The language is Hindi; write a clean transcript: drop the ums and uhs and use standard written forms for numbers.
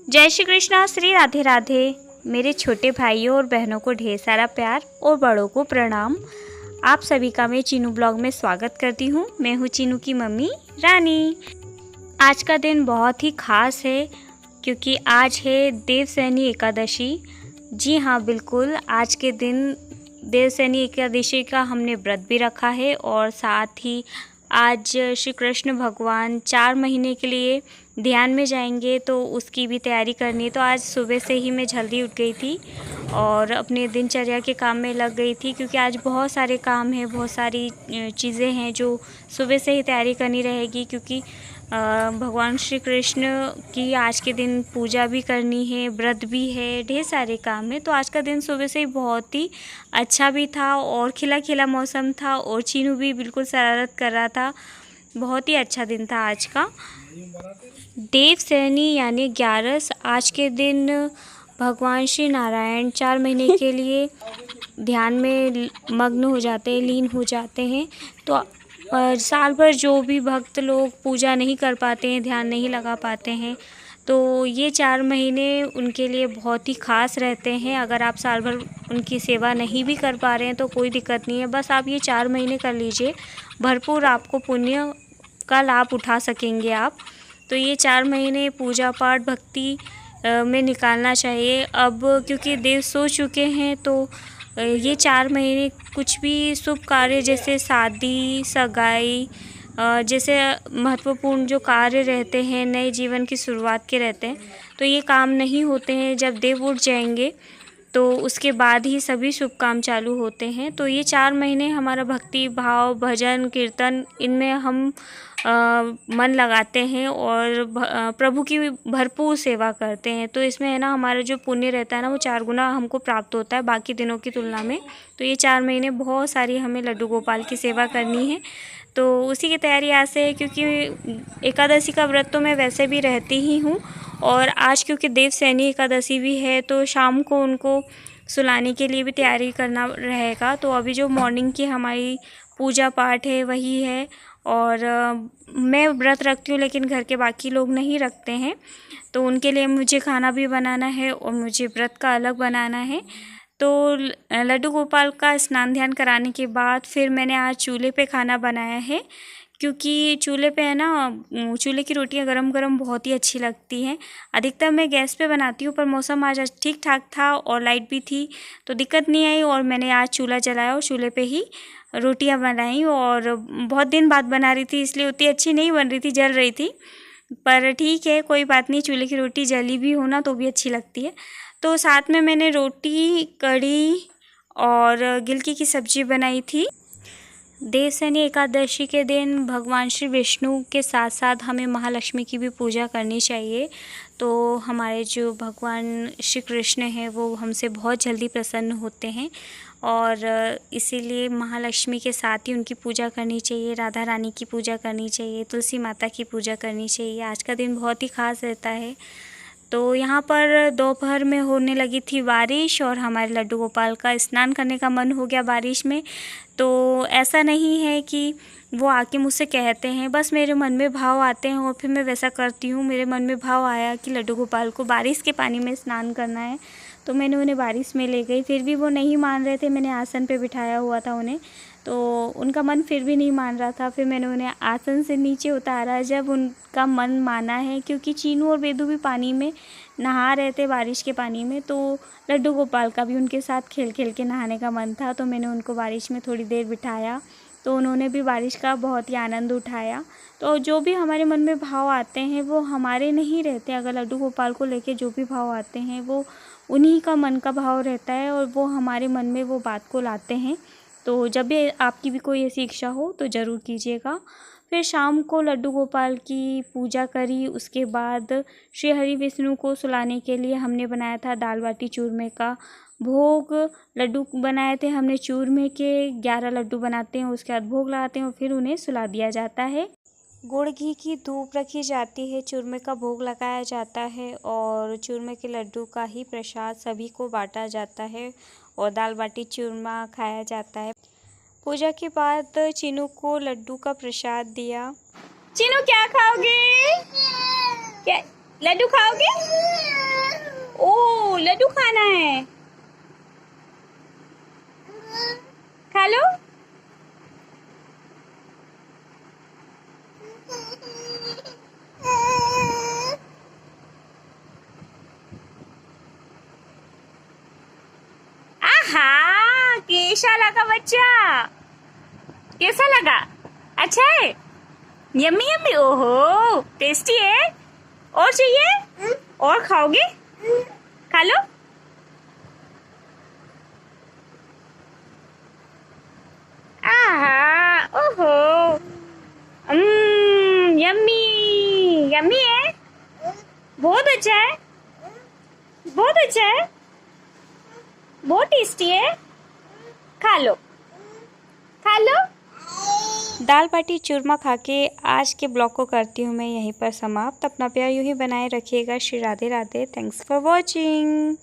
जय श्री कृष्णा। श्री राधे राधे। मेरे छोटे भाइयों और बहनों को ढेर सारा प्यार और बड़ों को प्रणाम। आप सभी का मैं चीनू ब्लॉग में स्वागत करती हूँ। मैं हूँ चीनू की मम्मी रानी। आज का दिन बहुत ही खास है क्योंकि आज है देवसैनी एकादशी। जी हाँ, बिल्कुल आज के दिन देवसैनी एकादशी का हमने व्रत भी रखा है और साथ ही आज श्री कृष्ण भगवान 4 महीने के लिए ध्यान में जाएंगे तो उसकी भी तैयारी करनी है। तो आज सुबह से ही मैं जल्दी उठ गई थी और अपने दिनचर्या के काम में लग गई थी क्योंकि आज बहुत सारे काम हैं, बहुत सारी चीज़ें हैं जो सुबह से ही तैयारी करनी रहेगी क्योंकि भगवान श्री कृष्ण की आज के दिन पूजा भी करनी है, व्रत भी है, ढेर सारे काम हैं। तो आज का दिन सुबह से ही बहुत ही अच्छा भी था और खिला खिला मौसम था और चीनू भी बिल्कुल शरारत कर रहा था। बहुत ही अच्छा दिन था आज का। देवसैनी यानी 11 आज के दिन भगवान श्री नारायण 4 महीने के लिए ध्यान में मग्न हो जाते हैं, लीन हो जाते हैं। तो साल भर जो भी भक्त लोग पूजा नहीं कर पाते हैं, ध्यान नहीं लगा पाते हैं, तो ये 4 महीने उनके लिए बहुत ही ख़ास रहते हैं। अगर आप साल भर उनकी सेवा नहीं भी कर पा रहे हैं तो कोई दिक्कत नहीं है, बस आप ये 4 महीने कर लीजिए, भरपूर आपको पुण्य का लाभ उठा सकेंगे आप। तो ये 4 महीने पूजा पाठ भक्ति में निकालना चाहिए। अब क्योंकि देव सो चुके हैं तो ये 4 महीने कुछ भी शुभ कार्य जैसे शादी सगाई जैसे महत्वपूर्ण जो कार्य रहते हैं, नए जीवन की शुरुआत के रहते हैं, तो ये काम नहीं होते हैं। जब देव उठ जाएंगे तो उसके बाद ही सभी शुभ काम चालू होते हैं। तो ये 4 महीने हमारा भक्ति भाव भजन कीर्तन इनमें हम मन लगाते हैं और प्रभु की भरपूर सेवा करते हैं। तो इसमें है ना हमारा जो पुण्य रहता है ना वो 4 गुना हमको प्राप्त होता है बाकी दिनों की तुलना में। तो ये 4 महीने बहुत सारी हमें लड्डू गोपाल की सेवा करनी है। तो उसी की तैयारी आज से है क्योंकि एकादशी का व्रत तो मैं वैसे भी रहती ही हूँ और आज क्योंकि देवसैनी एकादशी भी है तो शाम को उनको सुलाने के लिए भी तैयारी करना रहेगा। तो अभी जो मॉर्निंग की हमारी पूजा पाठ है वही है और मैं व्रत रखती हूँ लेकिन घर के बाकी लोग नहीं रखते हैं, तो उनके लिए मुझे खाना भी बनाना है और मुझे व्रत का अलग बनाना है। तो लड्डू गोपाल का स्नान ध्यान कराने के बाद फिर मैंने आज चूल्हे पे खाना बनाया है क्योंकि चूल्हे पे है ना चूल्हे की रोटियां गरम गरम बहुत ही अच्छी लगती हैं। अधिकतर मैं गैस पे बनाती हूँ पर मौसम आज ठीक ठाक था और लाइट भी थी तो दिक्कत नहीं आई और मैंने आज चूल्हा जलाया और चूल्हे पे ही रोटियां बनाई और बहुत दिन बाद बना रही थी इसलिए उतनी अच्छी नहीं बन रही थी, जल रही थी, पर ठीक है कोई बात नहीं, चूल्हे की रोटी जली भी हो ना तो भी अच्छी लगती है। तो साथ में मैंने रोटी कढ़ी और गिलकी की सब्ज़ी बनाई थी। देवसैनी एकादशी के दिन भगवान श्री विष्णु के साथ साथ हमें महालक्ष्मी की भी पूजा करनी चाहिए। तो हमारे जो भगवान श्री कृष्ण हैं वो हमसे बहुत जल्दी प्रसन्न होते हैं और इसीलिए महालक्ष्मी के साथ ही उनकी पूजा करनी चाहिए, राधा रानी की पूजा करनी चाहिए, तुलसी माता की पूजा करनी चाहिए। आज का दिन बहुत ही ख़ास रहता है। तो यहाँ पर दोपहर में होने लगी थी बारिश और हमारे लड्डू गोपाल का स्नान करने का मन हो गया बारिश में। तो ऐसा नहीं है कि वो आके मुझसे कहते हैं, बस मेरे मन में भाव आते हैं और फिर मैं वैसा करती हूँ। मेरे मन में भाव आया कि लड्डू गोपाल को बारिश के पानी में स्नान करना है तो मैंने उन्हें बारिश में ले गई, फिर भी वो नहीं मान रहे थे। मैंने आसन पे बिठाया हुआ था उन्हें, तो उनका मन फिर भी नहीं मान रहा था। फिर मैंने उन्हें आसन से नीचे उतारा जब उनका मन माना है क्योंकि चीनू और बेदू भी पानी में नहा रहे थे बारिश के पानी में, तो लड्डू गोपाल का भी उनके साथ खेल खेल के नहाने का मन था। तो मैंने उनको बारिश में थोड़ी देर बिठाया तो उन्होंने भी बारिश का बहुत ही आनंद उठाया। तो जो भी हमारे मन में भाव आते हैं वो हमारे नहीं रहते, अगर लड्डू गोपाल को लेके जो भी भाव आते हैं वो उन्हीं का मन का भाव रहता है और वो हमारे मन में वो बात को लाते हैं। तो जब भी आपकी भी कोई ऐसी इच्छा हो तो ज़रूर कीजिएगा। फिर शाम को लड्डू गोपाल की पूजा करी, उसके बाद श्री हरि विष्णु को सुलाने के लिए हमने बनाया था दाल बाटी चूरमे का भोग। लड्डू बनाए थे हमने चूरमे के, 11 लड्डू बनाते हैं, उसके बाद भोग लगाते हैं और फिर उन्हें सुला दिया जाता है। गुड़ घी की धूप रखी जाती है, चूरमे का भोग लगाया जाता है और चूरमे के लड्डू का ही प्रसाद सभी को बांटा जाता है और दाल बाटी चूरमा खाया जाता है। पूजा के बाद चीनू को लड्डू का प्रसाद दिया। चीनू क्या खाओगे? क्या लड्डू खाओगे? ओ लड्डू खाना है, खा लो। आहा, कैसा लगा बच्चा? कैसा लगा? अच्छा है? यम्मी यम्मी, ओहो टेस्टी है। और चाहिए? और खाओगे? खा लो। आहा, ओहो, यम्मी यम्मी है, बहुत अच्छा है, बहुत अच्छा है, बहुत टेस्टी है, खा लो, खा लो। दाल बाटी चूरमा खा के आज के ब्लॉग को करती हूँ मैं यहीं पर समाप्त। अपना प्यार यूँ ही बनाए रखिएगा। Shri Radhe Radhe. Thanks for watching.